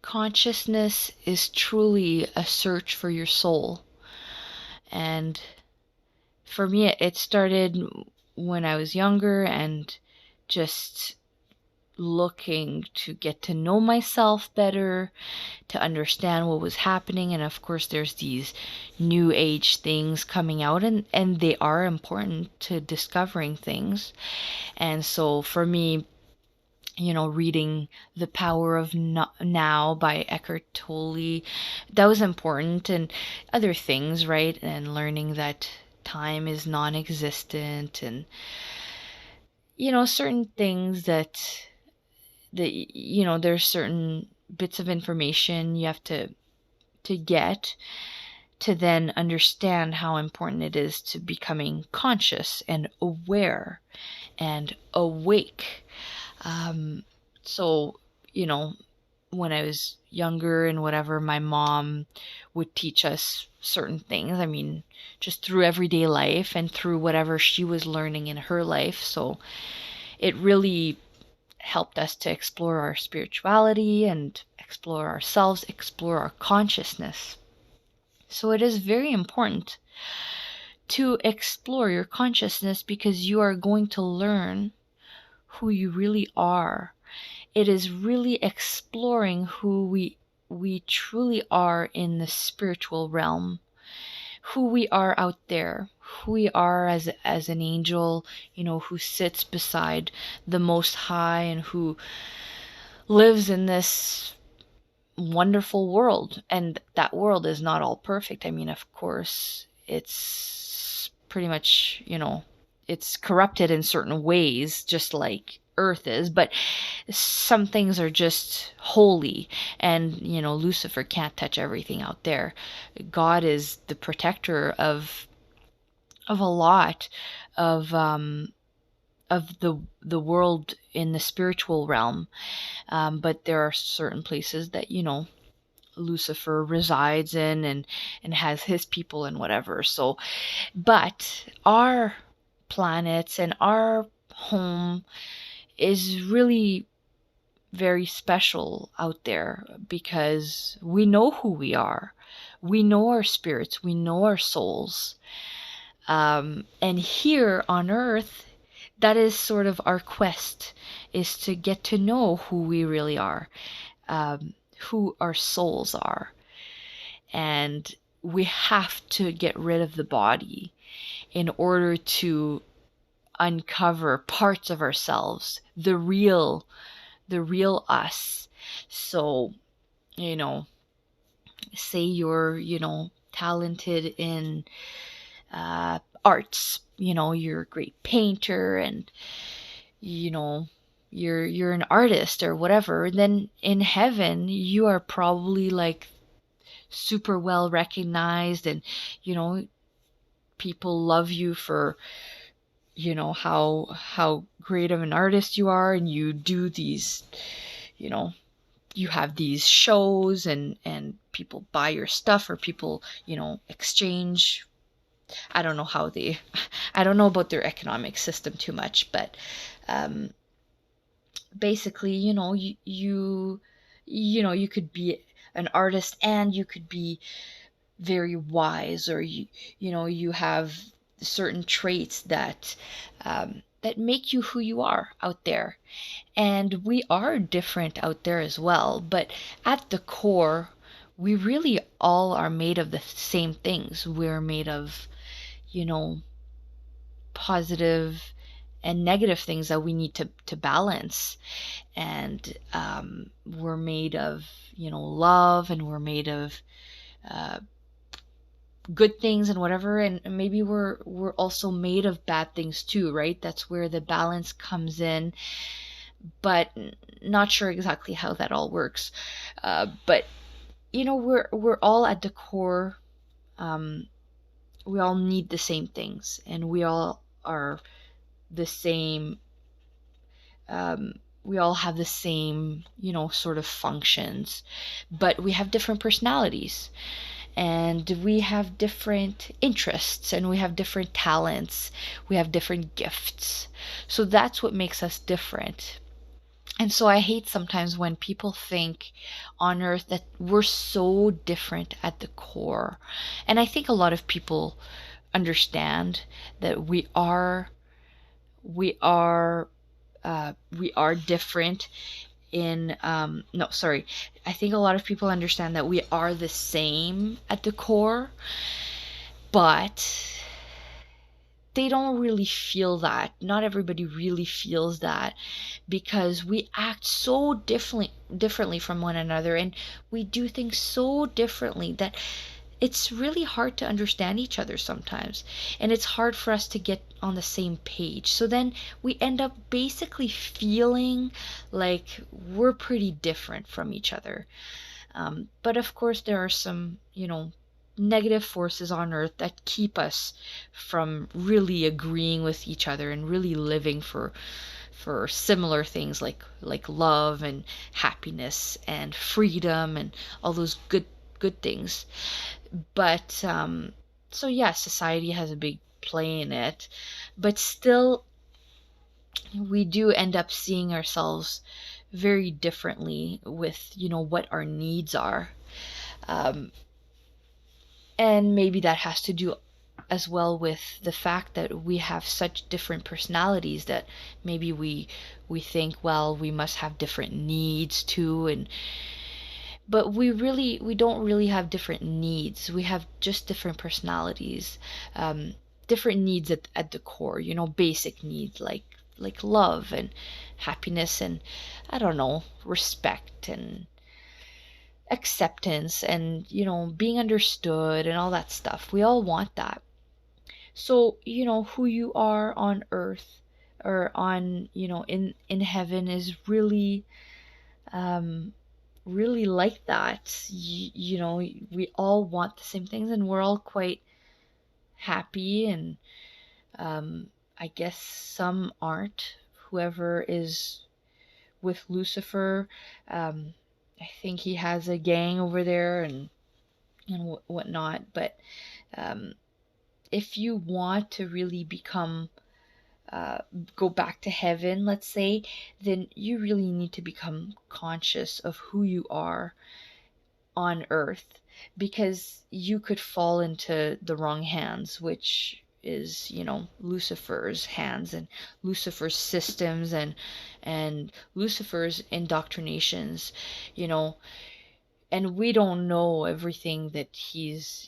consciousness is truly a search for your soul. And for me, it started when I was younger and just looking to get to know myself better, to understand what was happening. And of course, there's these new age things coming out, and they are important to discovering things. And so for me, reading The Power of Now by Eckhart Tolle, that was important, and other things, right? And learning that time is non-existent, and certain things that there's certain bits of information you have to get to then understand how important it is to becoming conscious and aware and awake. So, when I was younger and whatever, my mom would teach us certain things. I mean, just through everyday life and through whatever she was learning in her life. So it really helped us to explore our spirituality and explore ourselves, explore our consciousness. So it is very important to explore your consciousness because you are going to learn who you really are. It is really exploring who we truly are in the spiritual realm, who we are out there, who we are as an angel, who sits beside the Most High and who lives in this wonderful world. And that world is not all perfect. I mean, of course, it's pretty much, it's corrupted in certain ways, just like Earth is, but some things are just holy, and Lucifer can't touch everything out there. God is the protector of a lot of the world in the spiritual realm, but there are certain places that Lucifer resides in, and has his people and whatever. So, but our planets and our home is really very special out there because we know who we are. We know our spirits. We know our souls. And here on earth, that is sort of our quest, is to get to know who we really are, who our souls are. And we have to get rid of the body in order to uncover parts of ourselves, the real us. So, say you're, talented in arts, you're a great painter, and you're an artist or whatever, then in heaven you are probably like super well recognized, and people love you for how great of an artist you are, and you do these, you have these shows, and people buy your stuff, or people exchange. I don't know how they I don't know about their economic system too much, but um basically, you could be an artist and you could be very wise, or you have certain traits that make you who you are out there. And we are different out there as well, but at the core, we really all are made of the same things. We're made of, you know, positive and negative things that we need to balance. And we're made of, love, and we're made of uh, good things and whatever, and maybe we're also made of bad things too, right? That's where the balance comes in, but not sure exactly how that all works. But we're all at the core. um, we all need the same things, and we all are the same. We all have the same, sort of functions, but we have different personalities, and we have different interests, and we have different talents, we have different gifts. So that's what makes us different. And so I hate sometimes when people think on earth that we're so different at the core. And I think a lot of people understand that we are different in no, sorry. I think a lot of people understand that we are the same at the core, but they don't really feel that. Not everybody really feels that, because we act so differently from one another, and we do things so differently that it's really hard to understand each other sometimes, and it's hard for us to get on the same page. So then we end up basically feeling like we're pretty different from each other. But of course, there are some, negative forces on earth that keep us from really agreeing with each other and really living for similar things like love and happiness and freedom and all those good things. But so yeah, society has a big play in it, but still we do end up seeing ourselves very differently with what our needs are. um, and maybe that has to do as well with the fact that we have such different personalities that maybe we think, well, we must have different needs too. And but we don't really have different needs. We have just different personalities, um, different needs at the core, basic needs like love and happiness and, I don't know, respect and acceptance and, being understood and all that stuff. We all want that. So, who you are on earth or on, in heaven is really, um, really like that. We all want the same things, and we're all quite happy. And I guess some aren't. Whoever is with Lucifer, um, I think he has a gang over there and whatnot. But um, if you want to really become uh, go back to heaven, let's say, then you really need to become conscious of who you are on earth, because you could fall into the wrong hands, which is, Lucifer's hands and Lucifer's systems and Lucifer's indoctrinations, you know, and we don't know everything that he's,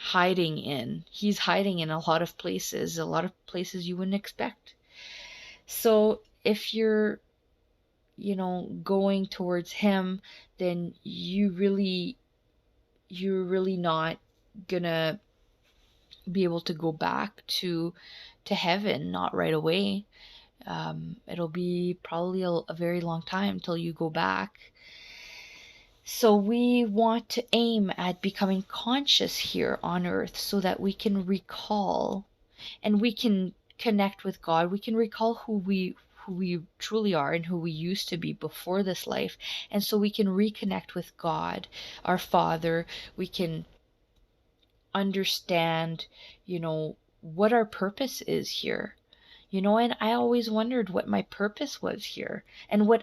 hiding in. He's hiding in a lot of places you wouldn't expect. So if going towards him, then you're really not gonna be able to go back to heaven, not right away. It'll be probably a very long time until you go back. So we want to aim at becoming conscious here on earth so that we can recall and we can connect with God. We can recall who we truly are and who we used to be before this life. And so we can reconnect with God, our Father. We can understand, what our purpose is here. And I always wondered what my purpose was here and what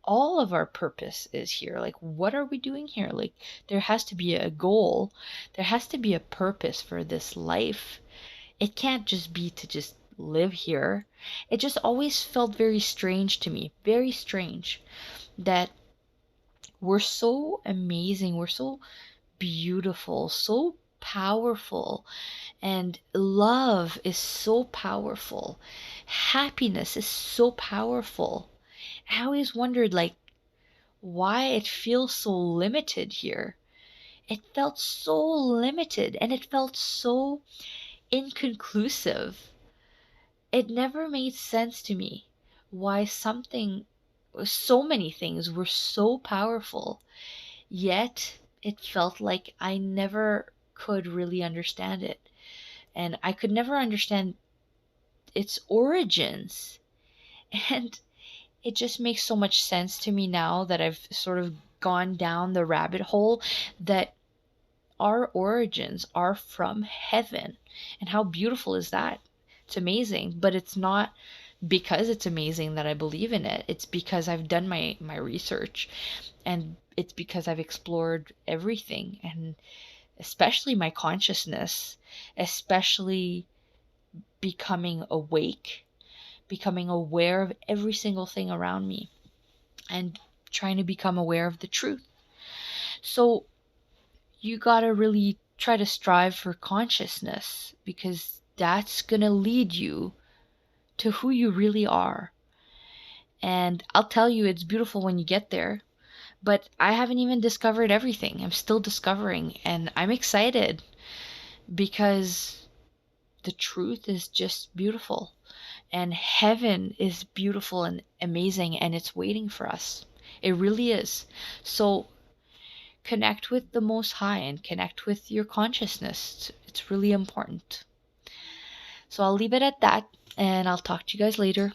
all of our purpose is here. Like, what are we doing here? Like, there has to be a goal, there has to be a purpose for this life. It can't just be to just live here. It just always felt very strange to me, very strange, that we're so amazing, we're so beautiful, so powerful, and love is so powerful. Happiness is so powerful. I always wondered, like, why it feels so limited here. It felt so limited and it felt so inconclusive. It never made sense to me why so many things were so powerful, yet it felt like I never could really understand it. And I could never understand its origins. And it just makes so much sense to me now that I've sort of gone down the rabbit hole, that our origins are from heaven. And how beautiful is that? It's amazing, but it's not because it's amazing that I believe in it. It's because I've done my research, and it's because I've explored everything, and especially my consciousness, especially becoming awake, becoming aware of every single thing around me, and trying to become aware of the truth. So you got to really try to strive for consciousness, because that's going to lead you to who you really are. And I'll tell you, it's beautiful when you get there, but I haven't even discovered everything. I'm still discovering, and I'm excited because the truth is just beautiful, and heaven is beautiful and amazing, and it's waiting for us. It really is. So connect with the Most High and connect with your consciousness. It's really important. So I'll leave it at that, and I'll talk to you guys later.